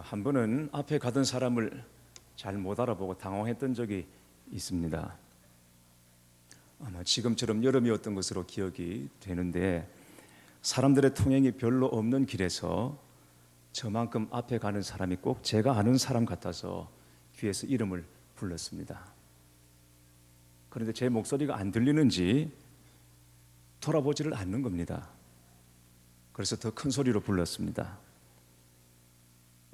한 번은 앞에 가던 사람을 잘 못 알아보고 당황했던 적이 있습니다. 아마 지금처럼 여름이었던 것으로 기억이 되는데, 사람들의 통행이 별로 없는 길에서 저만큼 앞에 가는 사람이 꼭 제가 아는 사람 같아서 귀에서 이름을 불렀습니다. 그런데 제 목소리가 안 들리는지 돌아보지를 않는 겁니다. 그래서 더 큰 소리로 불렀습니다.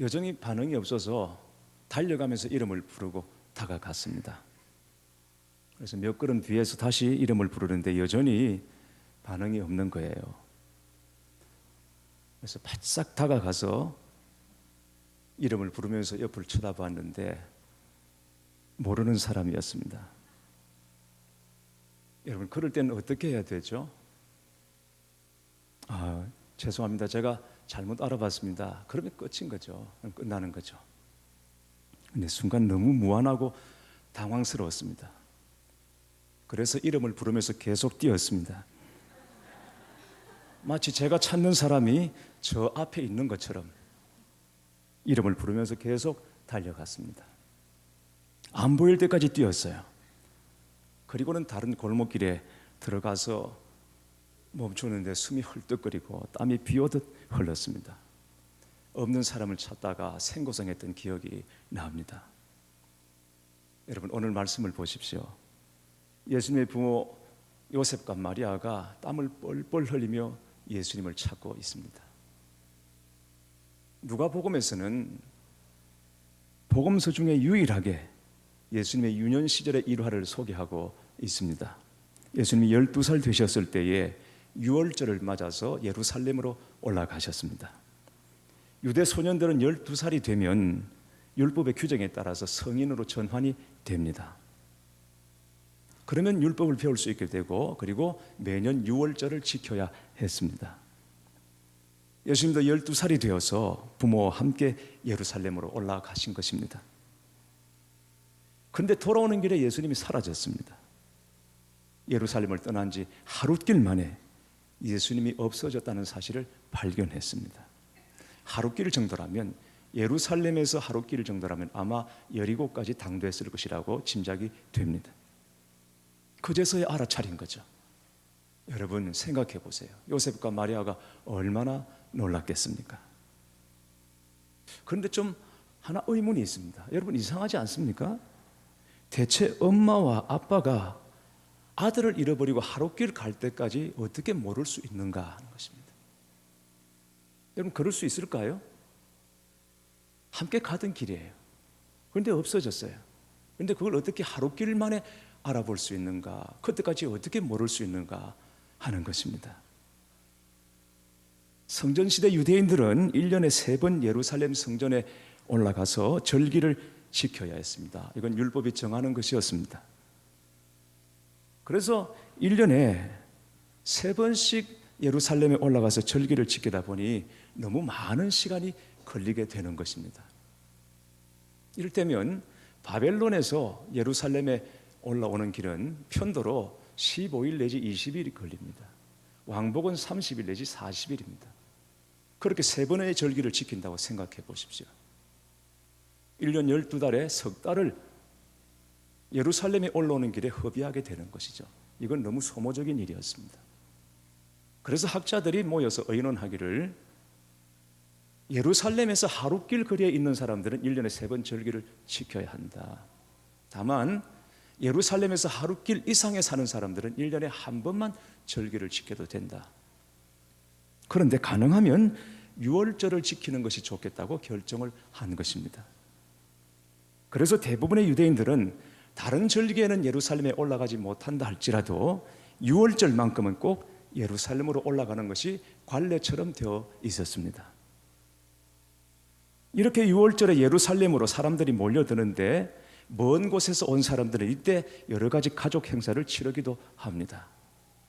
여전히 반응이 없어서 달려가면서 이름을 부르고 다가갔습니다. 그래서 몇 걸음 뒤에서 다시 이름을 부르는데 여전히 반응이 없는 거예요. 그래서 바싹 다가가서 이름을 부르면서 옆을 쳐다봤는데 모르는 사람이었습니다. 여러분, 그럴 때는 어떻게 해야 되죠? 죄송합니다, 제가 잘못 알아봤습니다. 그러면 끝인 거죠. 끝나는 거죠. 근데 순간 너무 무안하고 당황스러웠습니다. 그래서 이름을 부르면서 계속 뛰었습니다. 마치 제가 찾는 사람이 저 앞에 있는 것처럼 이름을 부르면서 계속 달려갔습니다. 안 보일 때까지 뛰었어요. 그리고는 다른 골목길에 들어가서 멈추는데 숨이 헐떡거리고 땀이 비오듯 흘렀습니다. 없는 사람을 찾다가 생고생했던 기억이 납니다. 여러분, 오늘 말씀을 보십시오. 예수님의 부모 요셉과 마리아가 땀을 뻘뻘 흘리며 예수님을 찾고 있습니다. 누가복음에서는 복음서 중에 유일하게 예수님의 유년 시절의 일화를 소개하고 있습니다. 예수님이 12살 되셨을 때에 유월절을 맞아서 예루살렘으로 올라가셨습니다. 유대 소년들은 12살이 되면 율법의 규정에 따라서 성인으로 전환이 됩니다. 그러면 율법을 배울 수 있게 되고, 그리고 매년 유월절을 지켜야 했습니다. 예수님도 12살이 되어서 부모와 함께 예루살렘으로 올라가신 것입니다. 그런데 돌아오는 길에 예수님이 사라졌습니다. 예루살렘을 떠난 지 하룻길 만에 예수님이 없어졌다는 사실을 발견했습니다. 하룻길 정도라면, 예루살렘에서 하룻길 정도라면 아마 여리고까지 당도했을 것이라고 짐작이 됩니다. 그제서야 알아차린 거죠. 여러분, 생각해 보세요. 요셉과 마리아가 얼마나 놀랐겠습니까? 그런데 좀 하나 의문이 있습니다. 여러분, 이상하지 않습니까? 대체 엄마와 아빠가 아들을 잃어버리고 하룻길 갈 때까지 어떻게 모를 수 있는가 하는 것입니다. 여러분, 그럴 수 있을까요? 함께 가던 길이에요. 그런데 없어졌어요. 그런데 그걸 어떻게 하룻길 만에 알아볼 수 있는가, 그때까지 어떻게 모를 수 있는가 하는 것입니다. 성전시대 유대인들은 1년에 3번 예루살렘 성전에 올라가서 절기를 지켜야 했습니다. 이건 율법이 정하는 것이었습니다. 그래서 1년에 3번씩 예루살렘에 올라가서 절기를 지키다 보니 너무 많은 시간이 걸리게 되는 것입니다. 이를테면 바벨론에서 예루살렘에 올라오는 길은 편도로 15일 내지 20일이 걸립니다. 왕복은 30일 내지 40일입니다. 그렇게 3번의 절기를 지킨다고 생각해 보십시오. 1년 12달에 석 달을 예루살렘에 올라오는 길에 허비하게 되는 것이죠. 이건 너무 소모적인 일이었습니다. 그래서 학자들이 모여서 의논하기를, 예루살렘에서 하룻길 거리에 있는 사람들은 1년에 3번 절기를 지켜야 한다. 다만 예루살렘에서 하룻길 이상에 사는 사람들은 1년에 한 번만 절기를 지켜도 된다. 그런데 가능하면 유월절을 지키는 것이 좋겠다고 결정을 한 것입니다. 그래서 대부분의 유대인들은 다른 절기에는 예루살렘에 올라가지 못한다 할지라도 유월절만큼은 꼭 예루살렘으로 올라가는 것이 관례처럼 되어 있었습니다. 이렇게 유월절에 예루살렘으로 사람들이 몰려드는데, 먼 곳에서 온 사람들은 이때 여러 가지 가족 행사를 치르기도 합니다.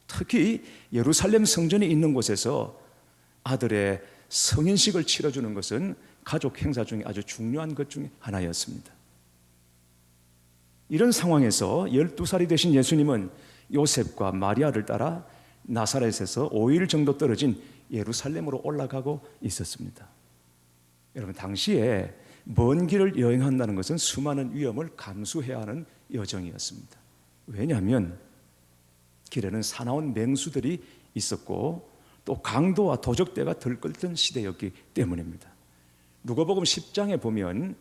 특히 예루살렘 성전이 있는 곳에서 아들의 성인식을 치러주는 것은 가족 행사 중에 아주 중요한 것 중에 하나였습니다. 이런 상황에서 12살이 되신 예수님은 요셉과 마리아를 따라 나사렛에서 5일 정도 떨어진 예루살렘으로 올라가고 있었습니다. 여러분, 당시에 먼 길을 여행한다는 것은 수많은 위험을 감수해야 하는 여정이었습니다. 왜냐하면 길에는 사나운 맹수들이 있었고 또 강도와 도적대가 들끓던 시대였기 때문입니다. 누가복음 10장에 보면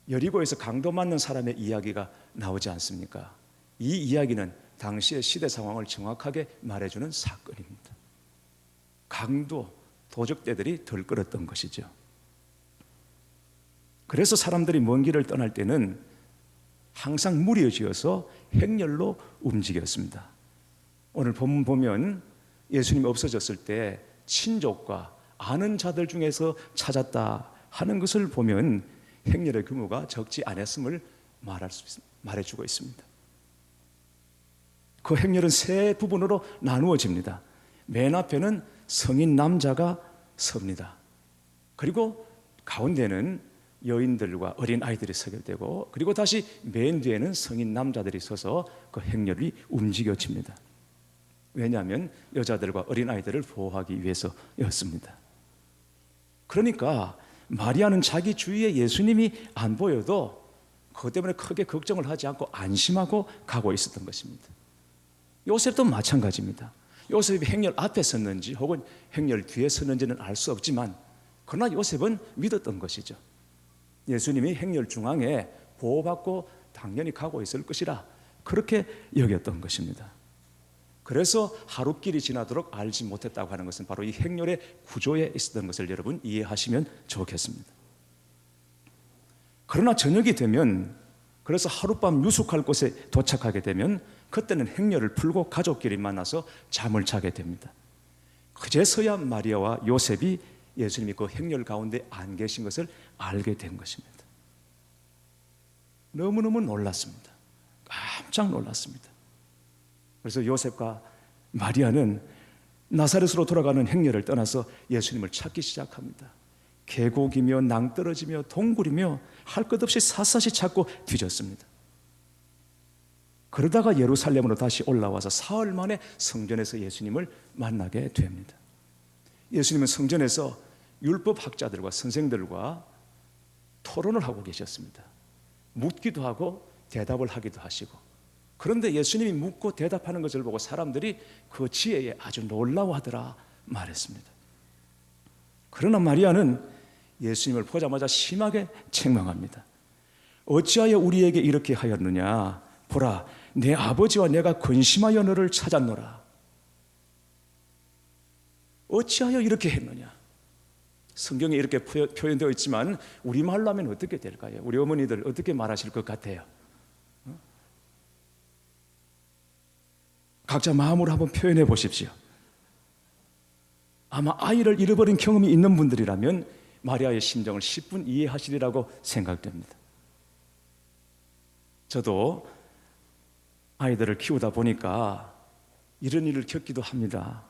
여리고에서 강도 맞는 사람의 이야기가 나오지 않습니까? 이 이야기는 당시의 시대 상황을 정확하게 말해주는 사건입니다. 강도, 도적대들이 들끓었던 것이죠. 그래서 사람들이 먼 길을 떠날 때는 항상 무리를 지어서 행렬로 움직였습니다. 오늘 본문 보면 예수님이 없어졌을 때 친족과 아는 자들 중에서 찾았다 하는 것을 보면 행렬의 규모가 적지 않았음을 말해주고 있습니다. 그 행렬은 세 부분으로 나누어집니다. 맨 앞에는 성인 남자가 섭니다. 그리고 가운데는 여인들과 어린 아이들이 서게 되고, 그리고 다시 맨 뒤에는 성인 남자들이 서서 그 행렬이 움직여집니다. 왜냐하면 여자들과 어린 아이들을 보호하기 위해서였습니다. 그러니까 마리아는 자기 주위에 예수님이 안 보여도 그것 때문에 크게 걱정을 하지 않고 안심하고 가고 있었던 것입니다. 요셉도 마찬가지입니다. 요셉이 행렬 앞에 섰는지 혹은 행렬 뒤에 섰는지는 알 수 없지만 그러나 요셉은 믿었던 것이죠. 예수님이 행렬 중앙에 보호받고 당연히 가고 있을 것이라 그렇게 여겼던 것입니다. 그래서 하루길이 지나도록 알지 못했다고 하는 것은 바로 이 행렬의 구조에 있었던 것을 여러분 이해하시면 좋겠습니다. 그러나 저녁이 되면, 그래서 하룻밤 유숙할 곳에 도착하게 되면 그때는 행렬을 풀고 가족끼리 만나서 잠을 자게 됩니다. 그제서야 마리아와 요셉이 예수님이 그 행렬 가운데 안 계신 것을 알게 된 것입니다. 너무너무 놀랐습니다. 깜짝 놀랐습니다. 그래서 요셉과 마리아는 나사렛으로 돌아가는 행렬을 떠나서 예수님을 찾기 시작합니다. 계곡이며 낭떠러지며 동굴이며 할 것 없이 샅샅이 찾고 뒤졌습니다. 그러다가 예루살렘으로 다시 올라와서 사흘 만에 성전에서 예수님을 만나게 됩니다. 예수님은 성전에서 율법학자들과 선생들과 토론을 하고 계셨습니다. 묻기도 하고 대답을 하기도 하시고, 그런데 예수님이 묻고 대답하는 것을 보고 사람들이 그 지혜에 아주 놀라워하더라 말했습니다. 그러나 마리아는 예수님을 보자마자 심하게 책망합니다. 어찌하여 우리에게 이렇게 하였느냐? 보라, 내 아버지와 내가 근심하여 너를 찾았노라. 어찌하여 이렇게 했느냐? 성경에 이렇게 표현되어 있지만 우리말로 하면 어떻게 될까요? 우리 어머니들 어떻게 말하실 것 같아요? 각자 마음으로 한번 표현해 보십시오. 아마 아이를 잃어버린 경험이 있는 분들이라면 마리아의 심정을 10분 이해하시리라고 생각됩니다. 저도 아이들을 키우다 보니까 이런 일을 겪기도 합니다.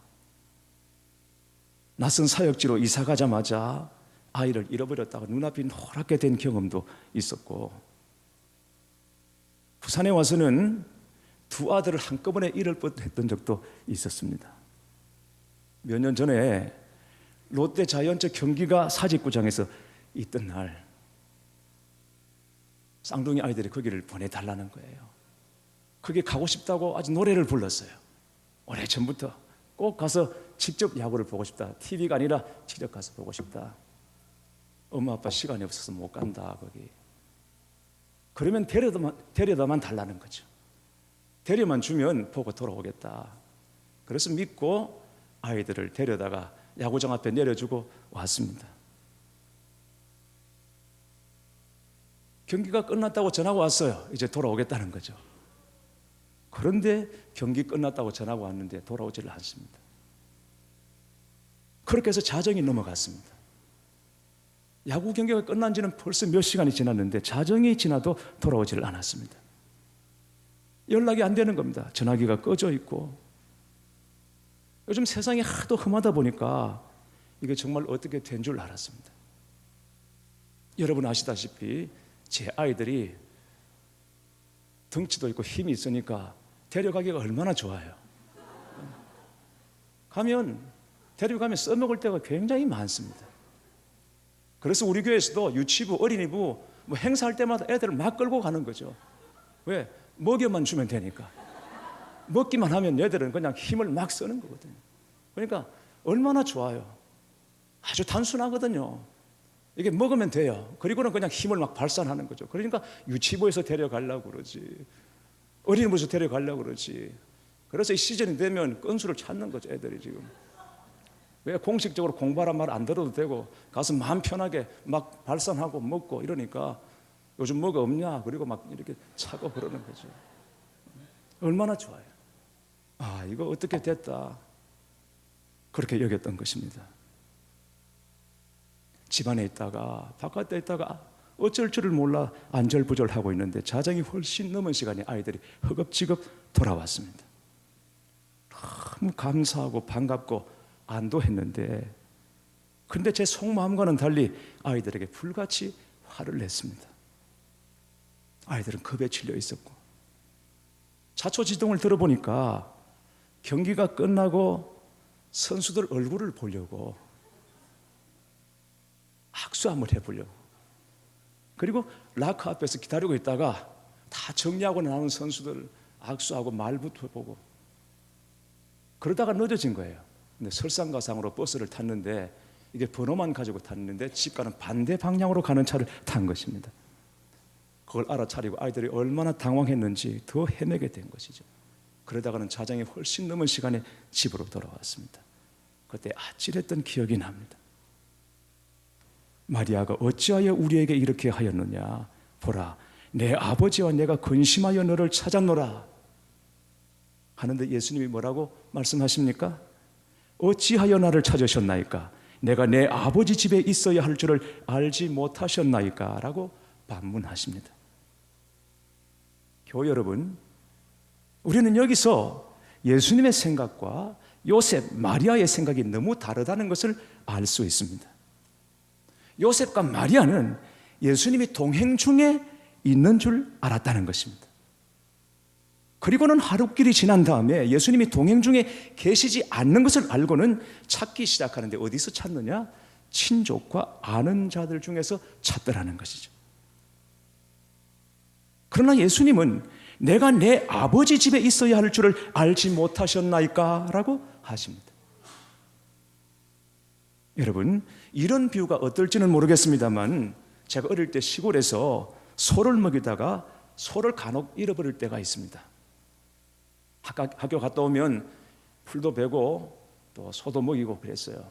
낯선 사역지로 이사 가자마자 아이를 잃어버렸다가 눈앞이 노랗게 된 경험도 있었고, 부산에 와서는 두 아들을 한꺼번에 잃을 뻔했던 적도 있었습니다. 몇 년 전에 롯데 자이언츠 경기가 사직구장에서 있던 날, 쌍둥이 아이들이 거기를 보내달라는 거예요. 거기 가고 싶다고 아주 노래를 불렀어요. 오래전부터 꼭 가서 직접 야구를 보고 싶다. TV가 아니라 직접 가서 보고 싶다. 엄마 아빠 시간이 없어서 못 간다 거기. 그러면 데려다만 달라는 거죠. 데려만 주면 보고 돌아오겠다. 그래서 믿고 아이들을 데려다가 야구장 앞에 내려주고 왔습니다. 경기가 끝났다고 전화가 왔어요. 이제 돌아오겠다는 거죠. 그런데 경기 끝났다고 전화가 왔는데 돌아오지를 않습니다. 그렇게 해서 자정이 넘어갔습니다. 야구 경기가 끝난 지는 벌써 몇 시간이 지났는데 자정이 지나도 돌아오지를 않았습니다. 연락이 안 되는 겁니다. 전화기가 꺼져 있고. 요즘 세상이 하도 험하다 보니까 이게 정말 어떻게 된 줄 알았습니다. 여러분 아시다시피 제 아이들이 덩치도 있고 힘이 있으니까 데려가기가 얼마나 좋아요. 데려가면 써먹을 때가 굉장히 많습니다. 그래서 우리 교회에서도 유치부, 어린이부 뭐 행사할 때마다 애들을 막 끌고 가는 거죠. 왜? 먹여만 주면 되니까. 먹기만 하면 얘들은 그냥 힘을 막 쓰는 거거든요. 그러니까 얼마나 좋아요. 아주 단순하거든요. 이게 먹으면 돼요. 그리고는 그냥 힘을 막 발산하는 거죠. 그러니까 유치부에서 데려가려고 그러지, 어린이부에서 데려가려고 그러지. 그래서 이 시즌이 되면 건수를 찾는 거죠, 애들이 지금. 왜? 공식적으로 공부하란 말 안 들어도 되고 가서 마음 편하게 막 발산하고 먹고 이러니까 요즘 뭐가 없냐, 그리고 막 이렇게 차고 그러는 거죠. 얼마나 좋아요. 아, 이거 어떻게 됐다, 그렇게 여겼던 것입니다. 집안에 있다가 바깥에 있다가 어쩔 줄을 몰라 안절부절하고 있는데 자정이 훨씬 넘은 시간에 아이들이 허겁지겁 돌아왔습니다. 너무 감사하고 반갑고 안도했는데, 그런데 제 속마음과는 달리 아이들에게 불같이 화를 냈습니다. 아이들은 겁에 질려 있었고, 자초지종을 들어보니까 경기가 끝나고 선수들 얼굴을 보려고 악수 한번 해보려고, 그리고 락커 앞에서 기다리고 있다가 다 정리하고 나온 선수들 악수하고 말부터 보고, 그러다가 늦어진 거예요. 근데 설상가상으로 버스를 탔는데 이게 번호만 가지고 탔는데 집과는 반대 방향으로 가는 차를 탄 것입니다. 그걸 알아차리고 아이들이 얼마나 당황했는지 더 헤매게 된 것이죠. 그러다가는 자정이 훨씬 넘은 시간에 집으로 돌아왔습니다. 그때 아찔했던 기억이 납니다. 마리아가 어찌하여 우리에게 이렇게 하였느냐, 보라, 내 아버지와 내가 근심하여 너를 찾았노라 하는데 예수님이 뭐라고 말씀하십니까? 어찌하여 나를 찾으셨나이까? 내가 내 아버지 집에 있어야 할 줄을 알지 못하셨나이까? 라고 반문하십니다. 교회 여러분, 우리는 여기서 예수님의 생각과 요셉, 마리아의 생각이 너무 다르다는 것을 알 수 있습니다. 요셉과 마리아는 예수님이 동행 중에 있는 줄 알았다는 것입니다. 그리고는 하루길이 지난 다음에 예수님이 동행 중에 계시지 않는 것을 알고는 찾기 시작하는데, 어디서 찾느냐? 친족과 아는 자들 중에서 찾더라는 것이죠. 그러나 예수님은 내가 내 아버지 집에 있어야 할 줄을 알지 못하셨나이까? 라고 하십니다. 여러분, 이런 비유가 어떨지는 모르겠습니다만 제가 어릴 때 시골에서 소를 먹이다가 소를 간혹 잃어버릴 때가 있습니다. 학교 갔다 오면 풀도 베고 또 소도 먹이고 그랬어요.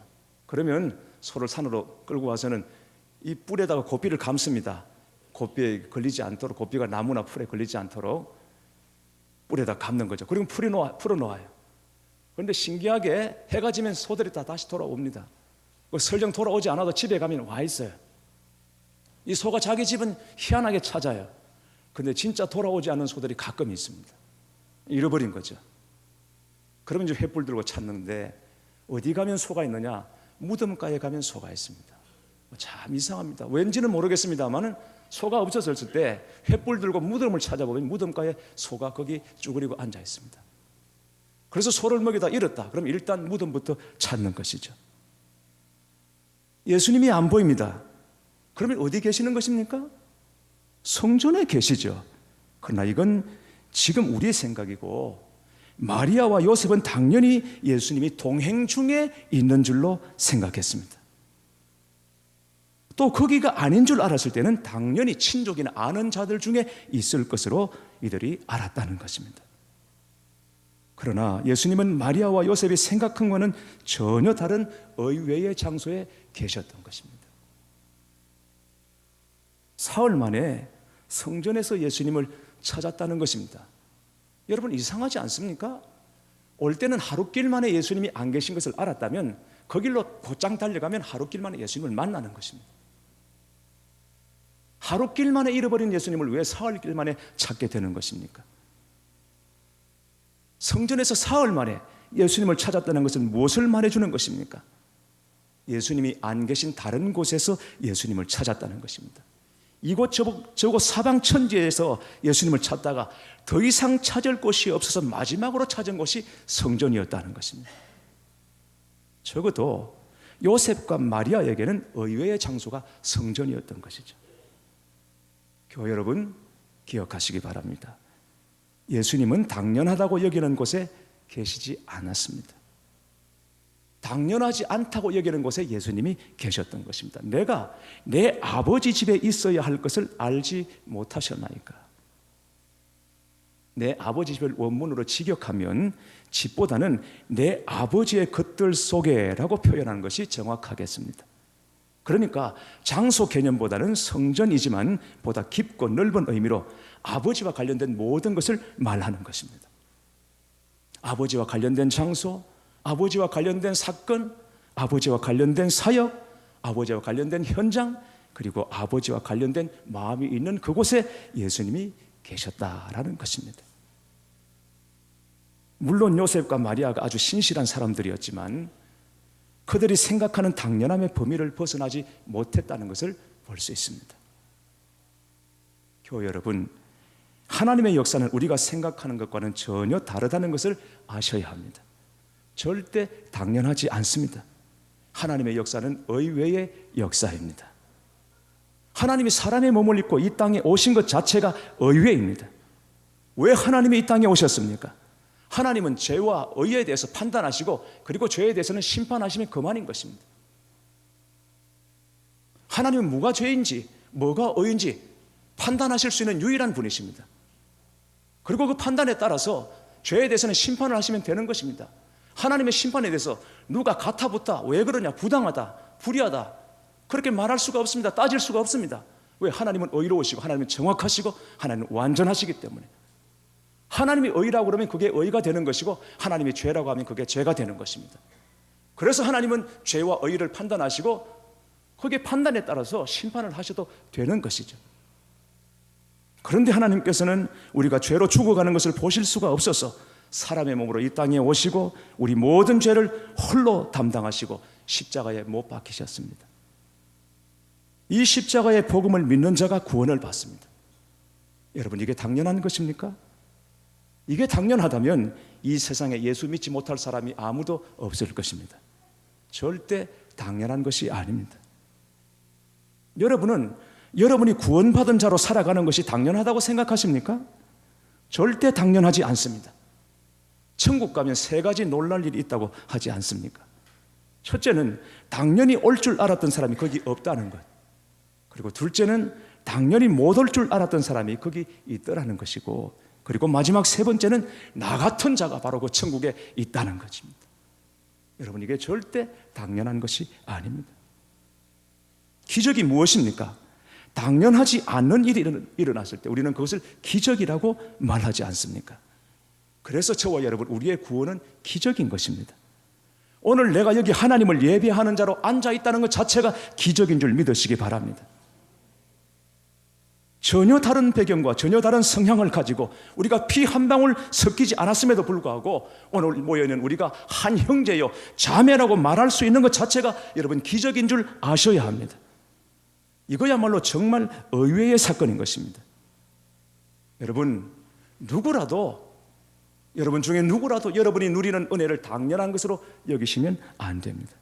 그러면 소를 산으로 끌고 와서는 이 뿔에다가 고삐를 감습니다. 고삐에 걸리지 않도록, 고삐가 나무나 풀에 걸리지 않도록 뿔에다 감는 거죠. 그리고 풀어놓아요. 그런데 신기하게 해가 지면 소들이 다 다시 돌아옵니다. 설령 돌아오지 않아도 집에 가면 와 있어요. 이 소가 자기 집은 희한하게 찾아요. 그런데 진짜 돌아오지 않는 소들이 가끔 있습니다. 잃어버린 거죠. 그러면 이제 횃불 들고 찾는데 어디 가면 소가 있느냐? 무덤가에 가면 소가 있습니다. 참 이상합니다. 왠지는 모르겠습니다만은 소가 없어졌을 때 횃불 들고 무덤을 찾아보면 무덤가에 소가 거기 쭈그리고 앉아 있습니다. 그래서 소를 먹이다 잃었다. 그럼 일단 무덤부터 찾는 것이죠. 예수님이 안 보입니다. 그러면 어디 계시는 것입니까? 성전에 계시죠. 그러나 이건 지금 우리의 생각이고, 마리아와 요셉은 당연히 예수님이 동행 중에 있는 줄로 생각했습니다. 또 거기가 아닌 줄 알았을 때는 당연히 친족이나 아는 자들 중에 있을 것으로 이들이 알았다는 것입니다. 그러나 예수님은 마리아와 요셉이 생각한 것과는 전혀 다른 의외의 장소에 계셨던 것입니다. 사흘 만에 성전에서 예수님을 찾았다는 것입니다. 여러분, 이상하지 않습니까? 올 때는 하루길 만에 예수님이 안 계신 것을 알았다면 그 길로 곧장 달려가면 하루길 만에 예수님을 만나는 것입니다. 하루길 만에 잃어버린 예수님을 왜 사흘길 만에 찾게 되는 것입니까? 성전에서 사흘 만에 예수님을 찾았다는 것은 무엇을 말해주는 것입니까? 예수님이 안 계신 다른 곳에서 예수님을 찾았다는 것입니다. 이곳 저곳 사방천지에서 예수님을 찾다가 더 이상 찾을 곳이 없어서 마지막으로 찾은 곳이 성전이었다는 것입니다. 적어도 요셉과 마리아에게는 의외의 장소가 성전이었던 것이죠. 교회 여러분, 기억하시기 바랍니다. 예수님은 당연하다고 여기는 곳에 계시지 않았습니다. 당연하지 않다고 여기는 곳에 예수님이 계셨던 것입니다. 내가 내 아버지 집에 있어야 할 것을 알지 못하셨나이까? 내 아버지 집을 원문으로 직역하면 집보다는 내 아버지의 것들 속에라고 표현하는 것이 정확하겠습니다. 그러니까 장소 개념보다는 성전이지만 보다 깊고 넓은 의미로 아버지와 관련된 모든 것을 말하는 것입니다. 아버지와 관련된 장소, 아버지와 관련된 사건, 아버지와 관련된 사역, 아버지와 관련된 현장, 그리고 아버지와 관련된 마음이 있는 그곳에 예수님이 계셨다라는 것입니다. 물론 요셉과 마리아가 아주 신실한 사람들이었지만 그들이 생각하는 당연함의 범위를 벗어나지 못했다는 것을 볼 수 있습니다. 교회 여러분, 하나님의 역사는 우리가 생각하는 것과는 전혀 다르다는 것을 아셔야 합니다. 절대 당연하지 않습니다. 하나님의 역사는 의외의 역사입니다. 하나님이 사람의 몸을 입고 이 땅에 오신 것 자체가 의외입니다. 왜 하나님이 이 땅에 오셨습니까? 하나님은 죄와 의에 대해서 판단하시고 그리고 죄에 대해서는 심판하시면 그만인 것입니다. 하나님은 뭐가 죄인지 뭐가 의인지 판단하실 수 있는 유일한 분이십니다. 그리고 그 판단에 따라서 죄에 대해서는 심판을 하시면 되는 것입니다. 하나님의 심판에 대해서 누가 가타부타 왜 그러냐, 부당하다, 불의하다 그렇게 말할 수가 없습니다. 따질 수가 없습니다. 왜? 하나님은 의로우시고 하나님은 정확하시고 하나님은 완전하시기 때문에. 하나님이 의라고 그러면 그게 의가 되는 것이고 하나님이 죄라고 하면 그게 죄가 되는 것입니다. 그래서 하나님은 죄와 의를 판단하시고 거기에 판단에 따라서 심판을 하셔도 되는 것이죠. 그런데 하나님께서는 우리가 죄로 죽어가는 것을 보실 수가 없어서 사람의 몸으로 이 땅에 오시고 우리 모든 죄를 홀로 담당하시고 십자가에 못 박히셨습니다. 이 십자가의 복음을 믿는 자가 구원을 받습니다. 여러분, 이게 당연한 것입니까? 이게 당연하다면 이 세상에 예수 믿지 못할 사람이 아무도 없을 것입니다. 절대 당연한 것이 아닙니다. 여러분은 여러분이 구원받은 자로 살아가는 것이 당연하다고 생각하십니까? 절대 당연하지 않습니다. 천국 가면 세 가지 놀랄 일이 있다고 하지 않습니까? 첫째는 당연히 올 줄 알았던 사람이 거기 없다는 것. 그리고 둘째는 당연히 못 올 줄 알았던 사람이 거기 있더라는 것이고, 그리고 마지막 세 번째는 나 같은 자가 바로 그 천국에 있다는 것입니다. 여러분, 이게 절대 당연한 것이 아닙니다. 기적이 무엇입니까? 당연하지 않는 일이 일어났을 때 우리는 그것을 기적이라고 말하지 않습니까? 그래서 저와 여러분, 우리의 구원은 기적인 것입니다. 오늘 내가 여기 하나님을 예배하는 자로 앉아 있다는 것 자체가 기적인 줄 믿으시기 바랍니다. 전혀 다른 배경과 전혀 다른 성향을 가지고 우리가 피 한 방울 섞이지 않았음에도 불구하고 오늘 모여있는 우리가 한 형제요 자매라고 말할 수 있는 것 자체가 여러분 기적인 줄 아셔야 합니다. 이거야말로 정말 의외의 사건인 것입니다. 여러분, 여러분 중에 누구라도 여러분이 누리는 은혜를 당연한 것으로 여기시면 안 됩니다.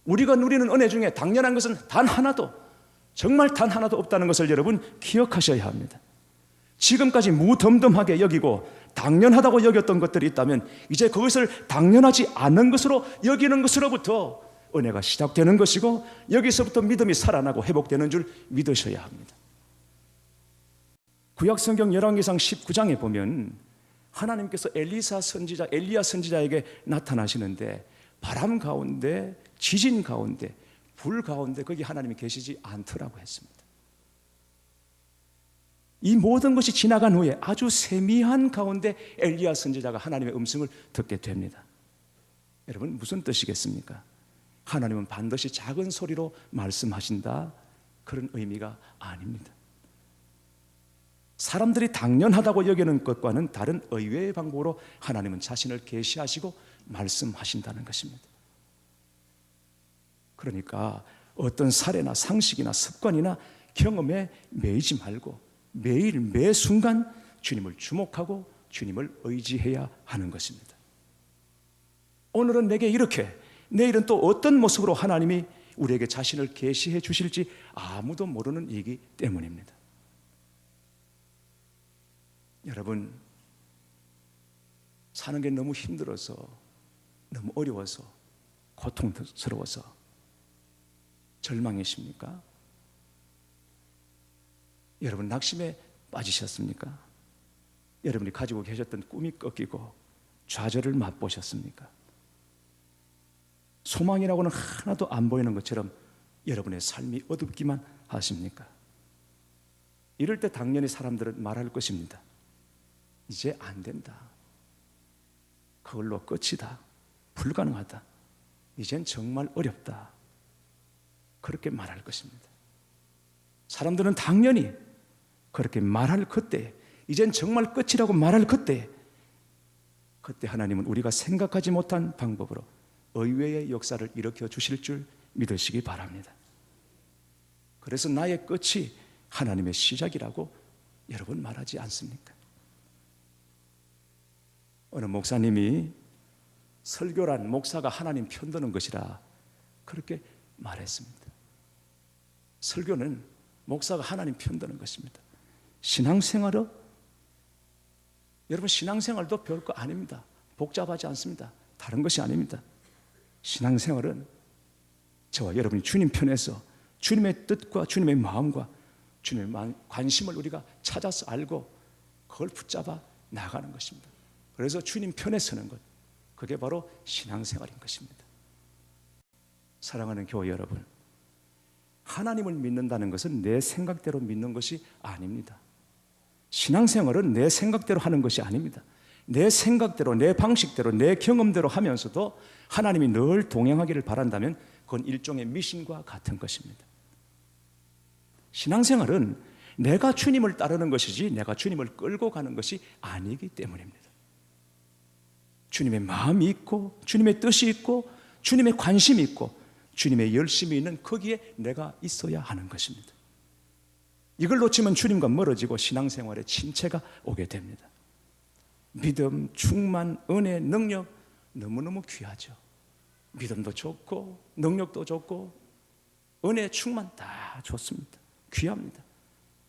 우리가 누리는 은혜 중에 당연한 것은 정말 단 하나도 없다는 것을 여러분 기억하셔야 합니다. 지금까지 무덤덤하게 여기고 당연하다고 여겼던 것들이 있다면 이제 그것을 당연하지 않은 것으로 여기는 것으로부터 은혜가 시작되는 것이고 여기서부터 믿음이 살아나고 회복되는 줄 믿으셔야 합니다. 구약성경 열왕기상 19장에 보면 하나님께서 엘리야 선지자에게 나타나시는데 바람 가운데, 지진 가운데, 불 가운데 거기 하나님이 계시지 않더라고 했습니다. 이 모든 것이 지나간 후에 아주 세미한 가운데 엘리야 선지자가 하나님의 음성을 듣게 됩니다. 여러분, 무슨 뜻이겠습니까? 하나님은 반드시 작은 소리로 말씀하신다, 그런 의미가 아닙니다. 사람들이 당연하다고 여기는 것과는 다른 의외의 방법으로 하나님은 자신을 계시하시고 말씀하신다는 것입니다. 그러니까 어떤 사례나 상식이나 습관이나 경험에 매이지 말고 매일 매 순간 주님을 주목하고 주님을 의지해야 하는 것입니다. 오늘은 내게 이렇게, 내일은 또 어떤 모습으로 하나님이 우리에게 자신을 계시해 주실지 아무도 모르는 일이기 때문입니다. 여러분, 사는 게 너무 힘들어서, 너무 어려워서, 고통스러워서 절망이십니까? 여러분, 낙심에 빠지셨습니까? 여러분이 가지고 계셨던 꿈이 꺾이고 좌절을 맛보셨습니까? 소망이라고는 하나도 안 보이는 것처럼 여러분의 삶이 어둡기만 하십니까? 이럴 때 당연히 사람들은 말할 것입니다. 이제 안 된다. 그걸로 끝이다. 불가능하다. 이젠 정말 어렵다. 그렇게 말할 것입니다. 사람들은 당연히 그렇게 말할 그때, 이젠 정말 끝이라고 말할 그때 하나님은 우리가 생각하지 못한 방법으로 의외의 역사를 일으켜 주실 줄 믿으시기 바랍니다. 그래서 나의 끝이 하나님의 시작이라고 여러분 말하지 않습니까? 어느 목사님이 설교란 목사가 하나님 편드는 것이라 그렇게 말했습니다. 설교는 목사가 하나님 편드는 것입니다. 신앙생활은 여러분, 신앙생활도 별거 아닙니다. 복잡하지 않습니다. 다른 것이 아닙니다. 신앙생활은 저와 여러분이 주님 편에서 주님의 뜻과 주님의 마음과 주님의 관심을 우리가 찾아서 알고 그걸 붙잡아 나가는 것입니다. 그래서 주님 편에 서는 것, 그게 바로 신앙생활인 것입니다. 사랑하는 교회 여러분, 하나님을 믿는다는 것은 내 생각대로 믿는 것이 아닙니다. 신앙생활은 내 생각대로 하는 것이 아닙니다. 내 생각대로, 내 방식대로, 내 경험대로 하면서도 하나님이 늘 동행하기를 바란다면 그건 일종의 미신과 같은 것입니다. 신앙생활은 내가 주님을 따르는 것이지 내가 주님을 끌고 가는 것이 아니기 때문입니다. 주님의 마음이 있고 주님의 뜻이 있고 주님의 관심이 있고 주님의 열심이 있는 거기에 내가 있어야 하는 것입니다. 이걸 놓치면 주님과 멀어지고 신앙생활에 침체가 오게 됩니다. 믿음, 충만, 은혜, 능력 너무너무 귀하죠. 믿음도 좋고 능력도 좋고 은혜, 충만 다 좋습니다. 귀합니다.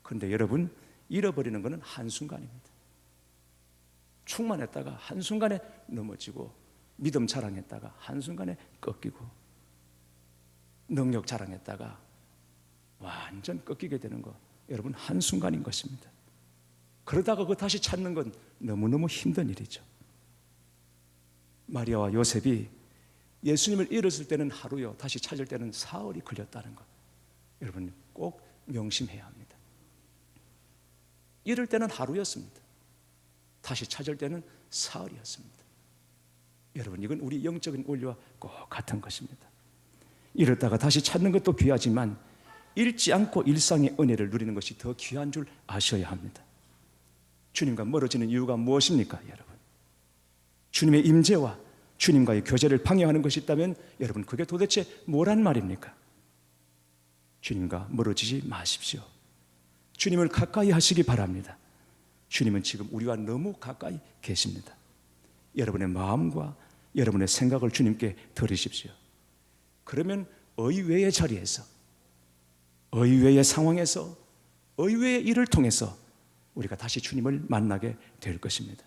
그런데 여러분, 잃어버리는 것은 한순간입니다. 충만했다가 한순간에 넘어지고 믿음 자랑했다가 한순간에 꺾이고 능력 자랑했다가 완전 꺾이게 되는 거, 여러분, 한순간인 것입니다. 그러다가 그거 다시 찾는 건 너무너무 힘든 일이죠. 마리아와 요셉이 예수님을 잃었을 때는 하루요, 다시 찾을 때는 사흘이 걸렸다는 것, 여러분 꼭 명심해야 합니다. 잃을 때는 하루였습니다. 다시 찾을 때는 사흘이었습니다. 여러분, 이건 우리 영적인 원리와 꼭 같은 것입니다. 잃었다가 다시 찾는 것도 귀하지만 잃지 않고 일상의 은혜를 누리는 것이 더 귀한 줄 아셔야 합니다. 주님과 멀어지는 이유가 무엇입니까, 여러분? 주님의 임재와 주님과의 교제를 방해하는 것이 있다면 여러분, 그게 도대체 뭐란 말입니까? 주님과 멀어지지 마십시오. 주님을 가까이 하시기 바랍니다. 주님은 지금 우리와 너무 가까이 계십니다. 여러분의 마음과 여러분의 생각을 주님께 드리십시오. 그러면 의외의 자리에서, 의외의 상황에서, 의외의 일을 통해서 우리가 다시 주님을 만나게 될 것입니다.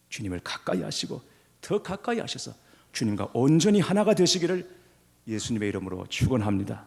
주님을 가까이 하시고 더 가까이 하셔서 주님과 온전히 하나가 되시기를 예수님의 이름으로 축원합니다.